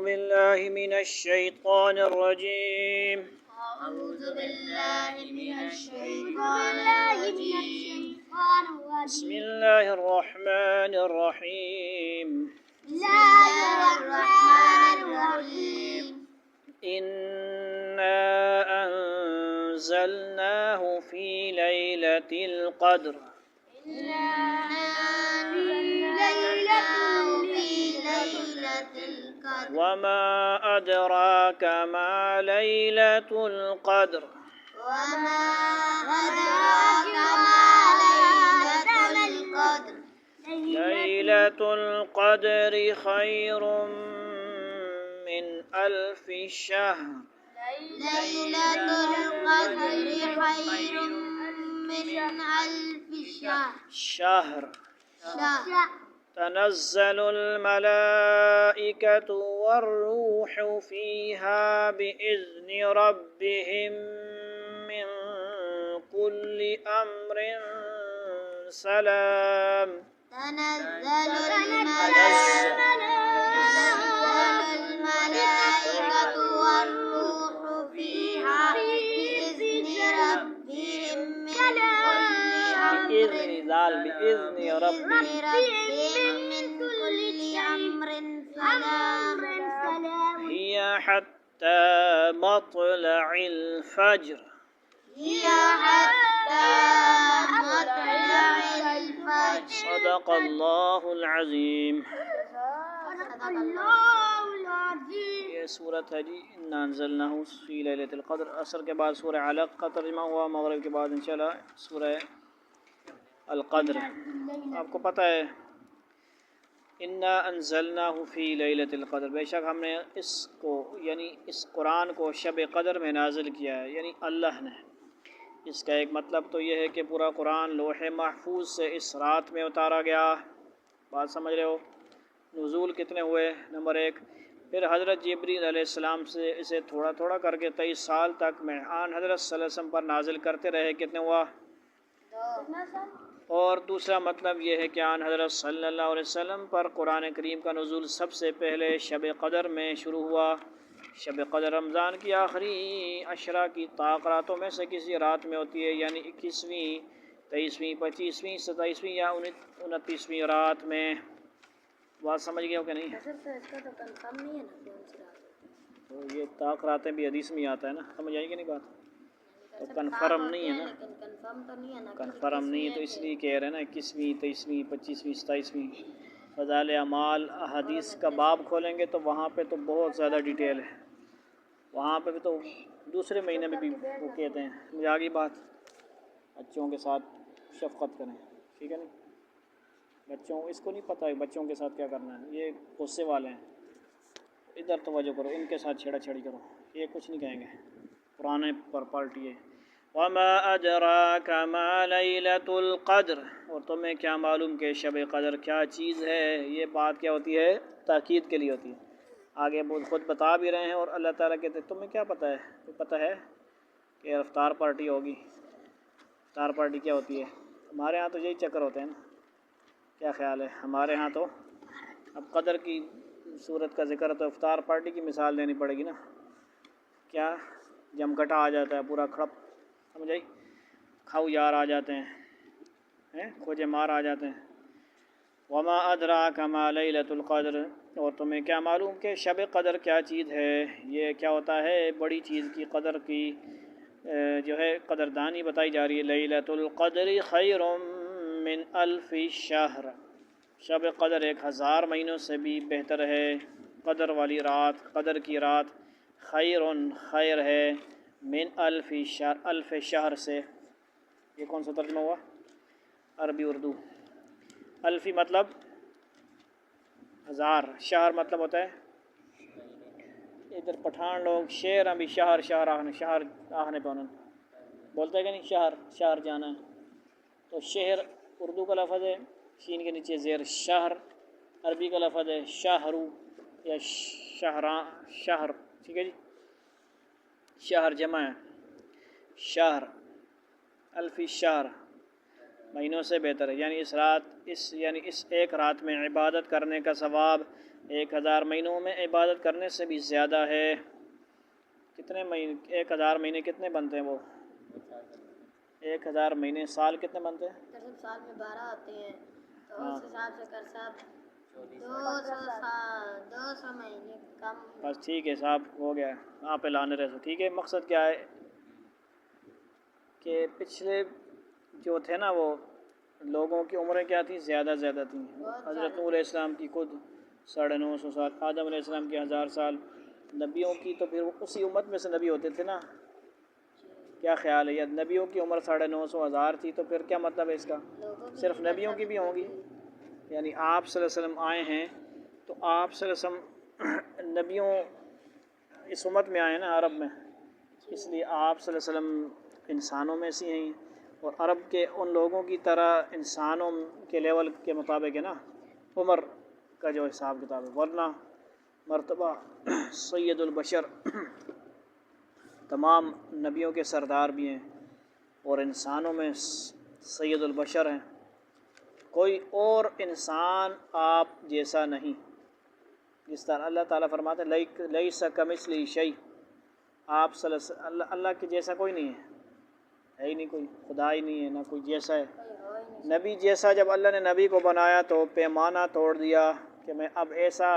بالله من الشيطان الرجيم. أعوذ بالله من الشيطان الرجيم. بسم الله الرحمن الرحيم. بسم الله الرحمن الرحيم. إنا أنزلناه في ليلة القدر. إنا أنزلناه في ليلة القدر. وما أدراك ما ليلة القدر. وما أدراك ما ليلة القدر. ليلة القدر خير من 1000 شهر. ليلة القدر خير من 1000 شهر. تنزل الملائكة والروح فيها بإذن ربهم من كل أمر سلام. تنزل الملائكة والروح فيها بإذن ربهم من كل بإذن ربهم من كل أمر سلام. هي حتى مطلع الفجر. هي حتى مطلع الفجر. صدق الله العظیم. صدق اللہ العظیم. یہ صورت ہے جی انا انزلناہ فی لیلۃ القدر. عصر کے بعد سورہ علق کا ترجمہ ہوا، مغرب کے بعد انشاءاللہ سورہ القدر. آپ کو پتہ ہے انا انزلناہ فی لیلۃ القدر، بے شک ہم نے اس کو یعنی اس قرآن کو شب قدر میں نازل کیا ہے، یعنی اللہ نے. اس کا ایک مطلب تو یہ ہے کہ پورا قرآن لوح محفوظ سے اس رات میں اتارا گیا. بات سمجھ رہے ہو؟ نزول کتنے ہوئے؟ نمبر 1. پھر حضرت جبریل علیہ السلام سے اسے تھوڑا تھوڑا کر کے 23 سال تک آن حضرت صلی اللہ علیہ وسلم پر نازل کرتے رہے. کتنے ہوا؟ اور دوسرا مطلب یہ ہے کہ آن حضرت صلی اللہ علیہ وسلم پر قرآن کریم کا نزول سب سے پہلے شب قدر میں شروع ہوا. شب قدر رمضان کی آخری عشرہ کی طاق راتوں میں سے کسی رات میں ہوتی ہے، یعنی 21ویں، 23ویں، 25ویں، 27ویں یا 29ویں رات میں. بات سمجھ گئے ہو کہ نہیں؟ تو یہ طاق راتیں بھی حدیث میں آتا ہے نا، سمجھ آئی کہ نہیں بات؟ تو کنفرم نہیں ہے نا، کنفرم نہیں ہے، تو اس لیے کہہ رہے ہیں نا 21ویں، 23ویں، 25ویں، 27ویں. فضائل اعمال احادیث کا باب کھولیں گے تو وہاں پہ تو بہت زیادہ ڈیٹیل ہے. وہاں پہ بھی تو دوسرے مہینے میں بھی وہ کہتے ہیں. مجھے آگے بات، بچوں کے ساتھ شفقت کریں، ٹھیک ہے نہیں؟ بچوں اس کو نہیں پتہ ہے بچوں کے ساتھ کیا کرنا ہے، یہ غصے والے ہیں. ادھر توجہ کرو، ان کے ساتھ چھیڑا چھیڑی کرو، یہ کچھ نہیں کہیں گے. پرانے پر پالٹی ہے. وما ادراک ما لیلۃ القدر، اور تمہیں کیا معلوم کہ شب قدر کیا چیز ہے. یہ بات کیا ہوتی ہے؟ تاکید کے لیے ہوتی ہے. آگے وہ خود بتا بھی رہے ہیں اور اللہ تعالیٰ کہتے ہیں تمہیں کیا پتہ ہے؟ تو پتہ ہے کہ افطار پارٹی ہوگی. افطار پارٹی کیا ہوتی ہے؟ ہمارے ہاں تو یہی چکر ہوتے ہیں نا. کیا خیال ہے؟ ہمارے ہاں تو اب قدر کی صورت کا ذکر ہے تو افطار پارٹی کی مثال دینی پڑے گی نا. کیا جمگٹا آ جاتا ہے پورا کھڑپ، سمجھ آئی؟ کھاؤ یار آ جاتے ہیں، کھوجے مار آ جاتے ہیں. وما ادراک ما لیلۃ القدر، اور تمہیں کیا معلوم کہ شب قدر کیا چیز ہے. یہ کیا ہوتا ہے؟ بڑی چیز کی قدر کی جو ہے قدردانی بتائی جا رہی ہے. لیلۃ القدر خیر من 1000 شہر، شب قدر 1000 مہینوں سے بھی بہتر ہے. قدر والی رات، قدر کی رات خیر ہے من 1000 شہر، 1000 شہر سے. یہ کون سا ترجمہ ہوا؟ عربی اردو. الفی مطلب 1000، شہر مطلب ہوتا ہے ادھر پٹھان لوگ شہر بھی شہر آہنے پہ انہوں بولتے ہیں کہ نہیں، شہر جانا ہے. تو شہر اردو کا لفظ ہے، شین کے نیچے زیر. شہر عربی کا لفظ ہے شہرو یا شہر، ٹھیک ہے جی. شہر جمع ہے، شہر، الفی شہر مہینوں سے بہتر ہے. یعنی اس ایک رات میں عبادت کرنے کا ثواب 1000 مہینوں میں عبادت کرنے سے بھی زیادہ ہے۔ کتنے مہینے 1000 مہینے کتنے بنتے ہیں وہ 1000 مہینے سال کتنے بنتے ہیں؟ صرف سال میں 12 ہوتے ہیں تو ہاں اس حساب سے کر صاحب 200 مہینے کم۔ بس ٹھیک ہے صاحب ہو گیا، آپ پہ لانے رہے ٹھیک ہے۔ مقصد کیا ہے کہ پچھلے جو تھے نا وہ لوگوں کی عمریں کیا تھیں؟ زیادہ تھیں۔ حضرت نوح علیہ السلام کی خود 950 سال، آدم علیہ السلام کی 1000 سال، نبیوں کی تو پھر وہ اسی امت میں سے نبی ہوتے تھے نا۔ کیا خیال ہے؟ یا نبیوں کی عمر 950 1000 تھی تو پھر کیا مطلب ہے اس کا؟ صرف نبیوں کی بھی ہوں گی، یعنی آپ صلی اللہ علیہ وسلم آئے ہیں تو آپ صلی اللہ علیہ وسلم نبیوں اس امت میں آئے نا عرب میں، اس لیے آپ صلی اللہ علیہ وسلم انسانوں میں سے ہیں اور عرب کے ان لوگوں کی طرح انسانوں کے لیول کے مطابق ہے نا عمر کا جو حساب کتاب ہے، ورنہ مرتبہ سید البشر تمام نبیوں کے سردار بھی ہیں اور انسانوں میں سید البشر ہیں، کوئی اور انسان آپ جیسا نہیں۔ جس طرح اللہ تعالیٰ فرماتے ہیں لیس کمثلہ شیء، آپ صلی اللہ کے جیسا کوئی نہیں ہے ہی نہیں، کوئی خدا ہی نہیں ہے، نہ کوئی جیسا ہے۔ نبی جیسا جب اللہ نے نبی کو بنایا تو پیمانہ توڑ دیا کہ میں اب ایسا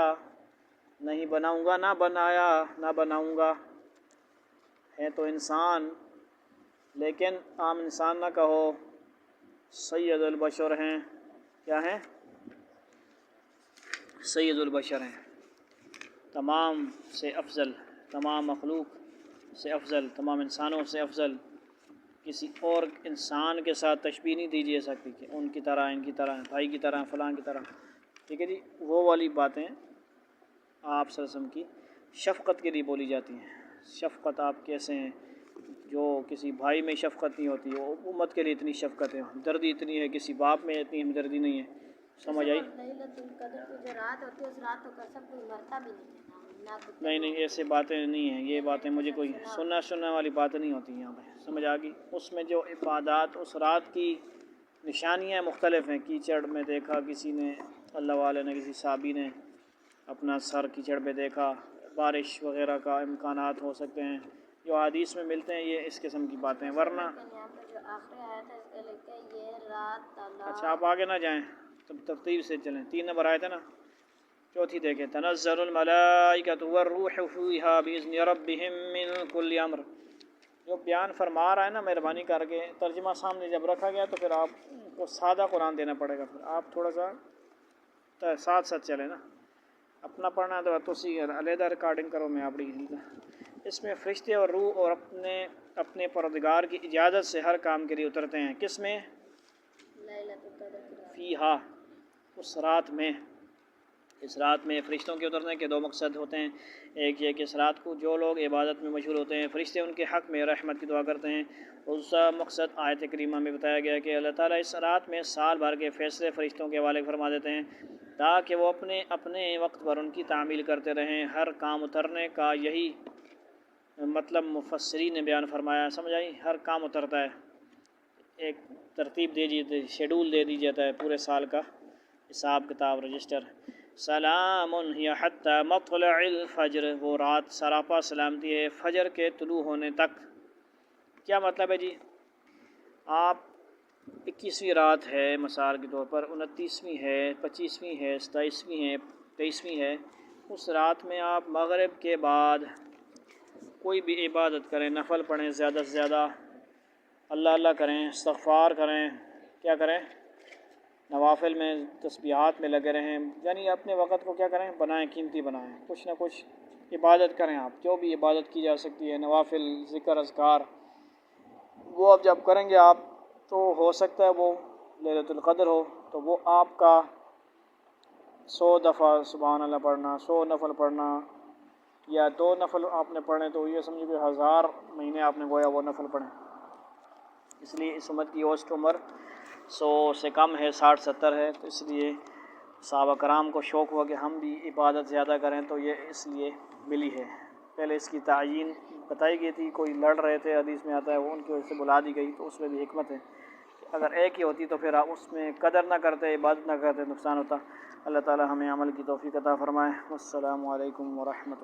نہیں بناؤں گا، نہ بناؤں گا۔ ہے تو انسان لیکن عام انسان نہ کہو، سید البشر ہیں۔ کیا ہیں؟ سید البشر ہیں، تمام سے افضل، تمام مخلوق سے افضل، تمام انسانوں سے افضل۔ کسی اور انسان کے ساتھ تشبیہ نہیں دی جا سکتی کہ ان کی طرح، ان کی طرح، بھائی کی طرح، فلاں کی طرح، ٹھیک ہے جی۔ وہ والی باتیں آپ صلی اللہ علیہ وسلم کی شفقت کے لیے بولی جاتی ہیں۔ شفقت آپ کیسے ہیں؟ جو کسی بھائی میں شفقت نہیں ہوتی، وہ امت کے لیے اتنی شفقت ہے، ہمدردی اتنی ہے، کسی باپ میں اتنی ہمدردی نہیں ہے۔ سمجھ آئی؟ لیلۃ القدر کی جو رات ہوتی ہے اس رات کو کر سب کوئی مرتا بھی نہیں ہے، نہیں ایسے باتیں نہیں ہیں، یہ باتیں مجھے کوئی سننا والی باتیں نہیں ہوتی یہاں پہ، سمجھ آ گئی؟ اس میں جو عبادات اس رات کی نشانیاں مختلف ہیں۔ کیچڑ میں دیکھا کسی نے، اللہ والے نے، کسی صحابی نے اپنا سر کیچڑ پہ دیکھا، بارش وغیرہ کا امکانات ہو سکتے ہیں جو حدیث میں ملتے ہیں، یہ اس قسم کی باتیں، ورنہ یہاں پہ جو آخری آیت ہے اس کے لکھا ہے یہ رات اللہ۔ اچھا آپ آگے نہ جائیں، ترتیب سے چلیں۔ 3 نمبر آیت ہے نا، چوتھی دیکھیں، تنزل الملائکۃ والروح فیہا باذن ربہم من کل امر۔ جو بیان فرما رہا ہے نا مہربانی کر کے، ترجمہ سامنے جب رکھا گیا تو پھر آپ کو سادہ قرآن دینا پڑے گا، پھر آپ تھوڑا سا ساتھ چلیں نا، اپنا پڑھنا ہے تو اسی علیحدہ ریکارڈنگ کرو، میں آپ لکھ لیتا۔ اس میں فرشتے اور روح اور اپنے پروردگار کی اجازت سے ہر کام کے لیے اترتے ہیں۔ کس میں؟ لیلۃ القدر کی رات۔ فیہا، اس رات میں۔ اس رات میں فرشتوں کے اترنے کے 2 مقصد ہوتے ہیں۔ ایک یہ کہ اس رات کو جو لوگ عبادت میں مشغول ہوتے ہیں، فرشتے ان کے حق میں رحمت کی دعا کرتے ہیں۔ دوسرا مقصد آیت کریمہ میں بتایا گیا کہ اللہ تعالیٰ اس رات میں سال بھر کے فیصلے فرشتوں کے حوالے فرما دیتے ہیں تاکہ وہ اپنے وقت پر ان کی تعمیل کرتے رہیں۔ ہر کام اترنے کا یہی مطلب مفسرین نے بیان فرمایا، سمجھ آئی؟ ہر کام اترتا ہے، ایک ترتیب شیڈول دے دی جاتا ہے پورے سال کا حساب کتاب رجسٹر۔ سلام ہی حتی مطلع الفجر، وہ رات سراپا سلامتی ہے فجر کے طلوع ہونے تک۔ کیا مطلب ہے جی؟ آپ 21ویں رات ہے مثال کے طور پر، 29ویں ہے، 25ویں ہے، 27ویں ہے، 23ویں ہے، اس رات میں آپ مغرب کے بعد کوئی بھی عبادت کریں، نفل پڑھیں، زیادہ سے زیادہ اللہ کریں، استغفار کریں، کیا کریں؟ نوافل میں تسبیحات میں لگے رہیں، یعنی اپنے وقت کو کیا کریں؟ بنائیں، قیمتی بنائیں، کچھ نہ کچھ عبادت کریں۔ آپ جو بھی عبادت کی جا سکتی ہے، نوافل، ذکر، اذکار، وہ اب جب کریں گے آپ تو ہو سکتا ہے وہ لیلۃ القدر ہو تو وہ آپ کا 100 دفعہ سبحان اللہ پڑھنا، 100 نفل پڑھنا، یا 2 نفل آپ نے پڑھیں تو یہ سمجھے کہ 1000 مہینے آپ نے گویا وہ نفل پڑھیں۔ اس لیے اس امت کی اوسط عمر 100 سے کم ہے، 60-70 ہے، تو اس لیے صحابہ کرام کو شوق ہوا کہ ہم بھی عبادت زیادہ کریں، تو یہ اس لیے ملی ہے۔ پہلے اس کی تعیین بتائی گئی تھی، کوئی لڑ رہے تھے، حدیث میں آتا ہے، وہ ان کی وجہ سے بلا دی گئی، تو اس میں بھی حکمت ہے کہ اگر ایک ہی ہوتی تو پھر آپ اس میں قدر نہ کرتے، عبادت نہ کرتے، نقصان ہوتا۔ اللہ تعالی ہمیں عمل کی توفیق عطا فرمائے۔ السلام علیکم ورحمۃ اللہ۔